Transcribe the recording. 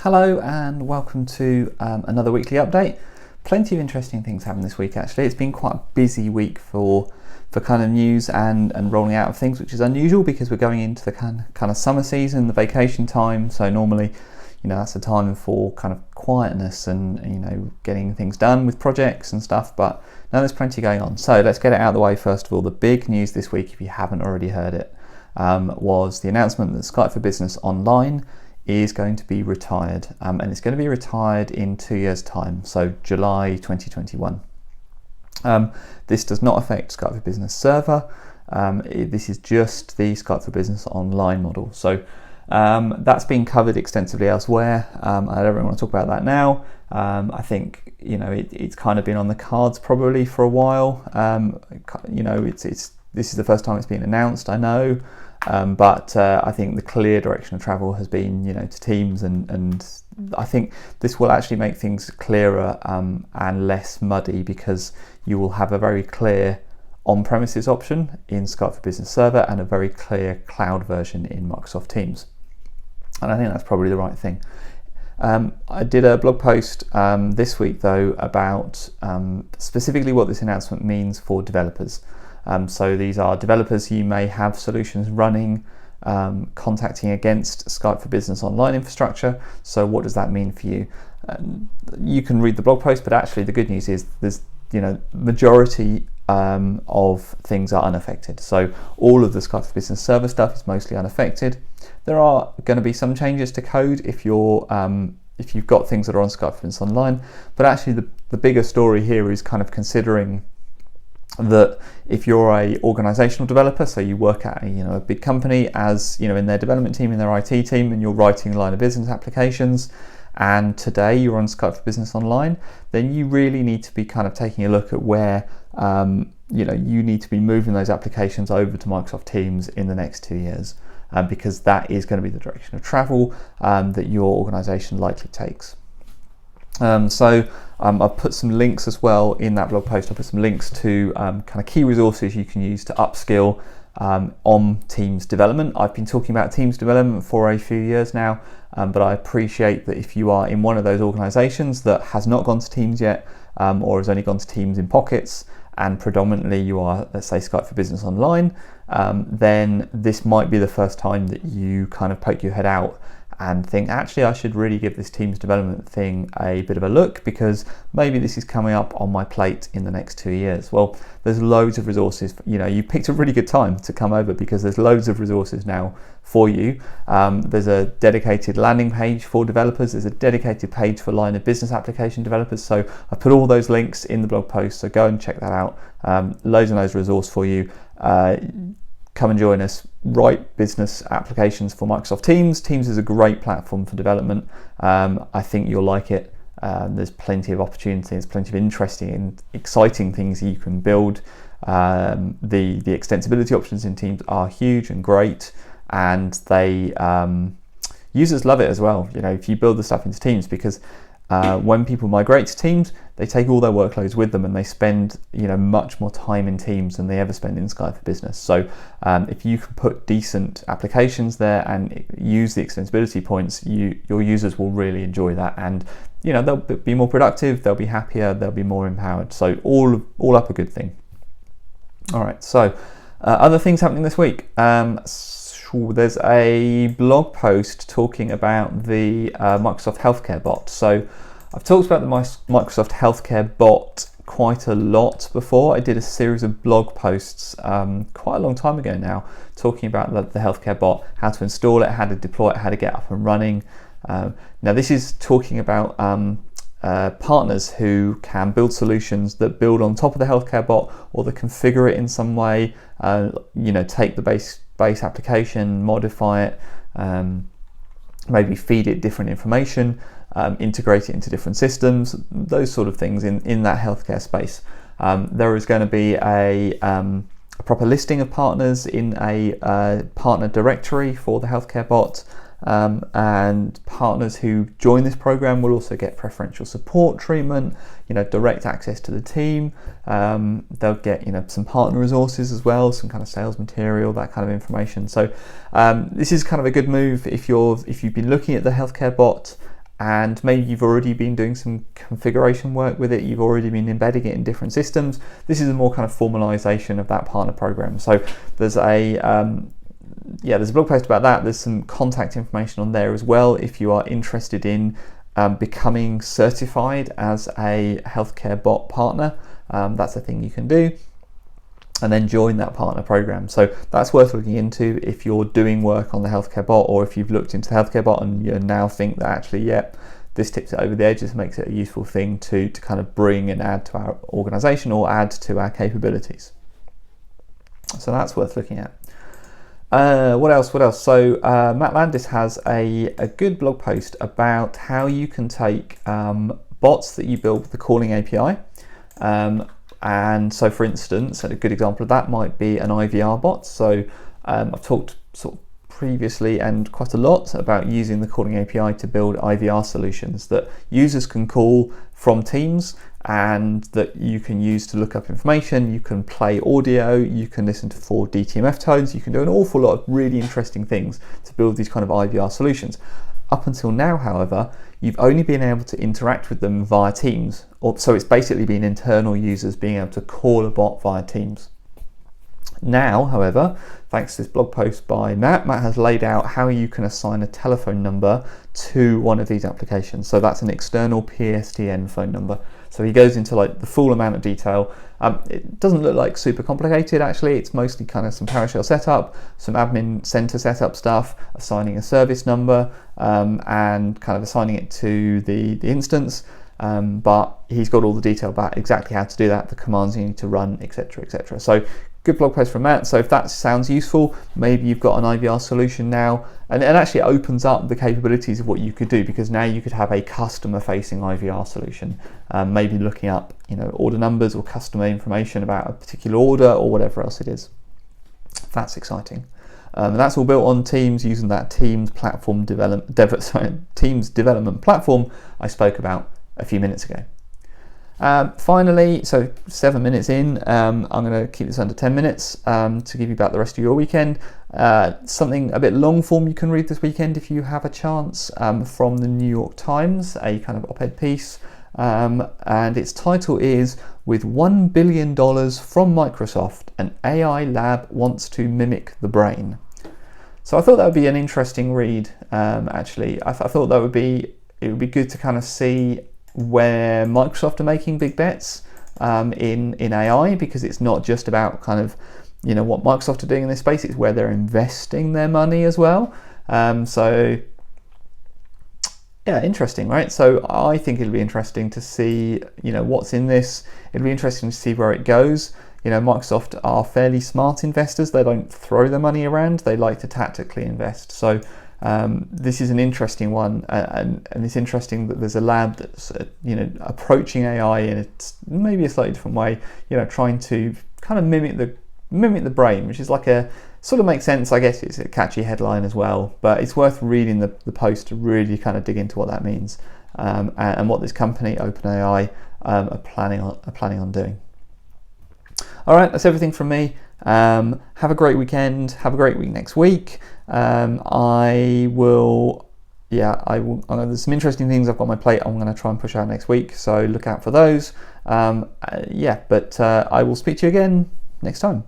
Hello and welcome to another weekly update. Plenty of interesting things happened this week actually. It's been quite a busy week for kind of news and rolling out of things, which is unusual because we're going into the kind of summer season, the vacation time. So normally, that's a time for kind of quietness and getting things done with projects and stuff, but now there's plenty going on. So let's get it out of the way first of all. The big news this week, if you haven't already heard it, was the announcement that Skype for Business Online is going to be retired, and it's going to be retired in 2 years' time, so July 2021. This does not affect Skype for Business Server. This is just the Skype for Business Online model. So that's been covered extensively elsewhere. I don't really want to talk about that now. I think it's kind of been on the cards probably for a while. This is the first time it's been announced, I know. But I think the clear direction of travel has been, to Teams, and I think this will actually make things clearer and less muddy, because you will have a very clear on-premises option in Skype for Business Server and a very clear cloud version in Microsoft Teams. And I think that's probably the right thing. I did a blog post this week though about specifically what this announcement means for developers. So these are developers who may have solutions running, contacting against Skype for Business Online infrastructure. So what does that mean for you? You can read the blog post, but actually the good news is there's, majority of things are unaffected. So all of the Skype for Business Server stuff is mostly unaffected. There are going to be some changes to code if you've got things that are on Skype for Business Online, but actually the bigger story here is kind of considering that if you're a organizational developer, so you work at a big company as in their development team, in their IT team, and you're writing line of business applications, and today you're on Skype for Business Online, then you really need to be kind of taking a look at where you need to be moving those applications over to Microsoft Teams in the next 2 years, because that is going to be the direction of travel that your organization likely takes. I've put some links as well in that blog post. I've put some links to kind of key resources you can use to upskill on Teams development. I've been talking about Teams development for a few years now, but I appreciate that if you are in one of those organizations that has not gone to Teams yet, or has only gone to Teams in pockets, and predominantly you are, let's say, Skype for Business Online, then this might be the first time that you kind of poke your head out and think, actually, I should really give this Teams development thing a bit of a look, because maybe this is coming up on my plate in the next 2 years. Well, there's loads of resources. You picked a really good time to come over, because there's loads of resources now for you. There's a dedicated landing page for developers. There's a dedicated page for line of business application developers. So I put all those links in the blog post, so go and check that out. Loads and loads of resource for you. Come and join us. Write business applications for Microsoft Teams. Teams is a great platform for development. I think you'll like it. There's plenty of opportunities, plenty of interesting and exciting things you can build. The extensibility options in Teams are huge and great, and they users love it as well. If you build the stuff into Teams, because when people migrate to Teams, they take all their workloads with them, and they spend much more time in Teams than they ever spend in Skype for Business. So if you can put decent applications there and use the extensibility points, your users will really enjoy that, and they'll be more productive, they'll be happier, they'll be more empowered. So all up a good thing. All right, so other things happening this week. There's a blog post talking about the Microsoft Healthcare Bot. So I've talked about the Microsoft Healthcare Bot quite a lot before. I did a series of blog posts quite a long time ago now, talking about the Healthcare Bot, how to install it, how to deploy it, how to get up and running. Now this is talking about partners who can build solutions that build on top of the Healthcare Bot, or that configure it in some way, take the base application, modify it, maybe feed it different information, integrate it into different systems, those sort of things in that healthcare space. There is going to be a proper listing of partners in a partner directory for the Healthcare Bot, and partners who join this program will also get preferential support treatment, direct access to the team. They'll get some partner resources as well, some kind of sales material, that kind of information. So this is kind of a good move if you've been looking at the Healthcare Bot and maybe you've already been doing some configuration work with it, you've already been embedding it in different systems. This is a more kind of formalization of that partner program. So there's there's a blog post about that. There's some contact information on there as well if you are interested in becoming certified as a healthcare bot partner. That's a thing you can do, and then join that partner program. So that's worth looking into if you're doing work on the healthcare bot, or if you've looked into the healthcare bot and you now think that actually, this tips it over the edge. This makes it a useful thing to kind of bring and add to our organization or add to our capabilities. So that's worth looking at. What else? So Matt Landis has a good blog post about how you can take bots that you build with the calling API. And so, for instance, a good example of that might be an IVR bot. So I've talked sort of previously and quite a lot about using the calling API to build IVR solutions that users can call from Teams and that you can use to look up information. You can play audio, you can listen to 4 DTMF tones, you can do an awful lot of really interesting things to build these kind of IVR solutions. Up until now, however, you've only been able to interact with them via Teams, so it's basically been internal users being able to call a bot via Teams. Now, however, thanks to this blog post by Matt has laid out how you can assign a telephone number to one of these applications. So that's an external PSTN phone number. So he goes into like the full amount of detail. It doesn't look like super complicated actually. It's mostly kind of some PowerShell setup, some admin center setup stuff, assigning a service number, and kind of assigning it to the instance. But he's got all the detail about exactly how to do that, the commands you need to run, etc., etc. So good blog post from Matt. So if that sounds useful, maybe you've got an IVR solution now, and actually it opens up the capabilities of what you could do, because now you could have a customer-facing IVR solution, maybe looking up, order numbers or customer information about a particular order or whatever else it is. That's exciting. And that's all built on Teams using that Teams Teams development platform I spoke about a few minutes ago. Finally, so 7 minutes in, I'm going to keep this under 10 minutes to give you back the rest of your weekend. Something a bit long form you can read this weekend if you have a chance, from the New York Times, a kind of op-ed piece, and its title is "With $1 billion from Microsoft, an AI lab wants to mimic the brain." So I thought that would be an interesting read. Actually, I thought it would be good to kind of see where Microsoft are making big bets in AI, because it's not just about kind of what Microsoft are doing in this space, it's where they're investing their money as well. So yeah, interesting, right? So I think it'll be interesting to see what's in this. It'll be interesting to see where it goes. Microsoft are fairly smart investors. They don't throw their money around, they like to tactically invest. So this is an interesting one, and it's interesting that there's a lab that's approaching AI in maybe a slightly different way, trying to kind of mimic the brain, which is like a sort of makes sense. I guess it's a catchy headline as well, but it's worth reading the post to really kind of dig into what that means, and what this company OpenAI are planning on doing. All right, that's everything from me. Have a great weekend. Have a great week next week. I will. There's some interesting things I've got on my plate. I'm going to try and push out next week, so look out for those. But I will speak to you again next time.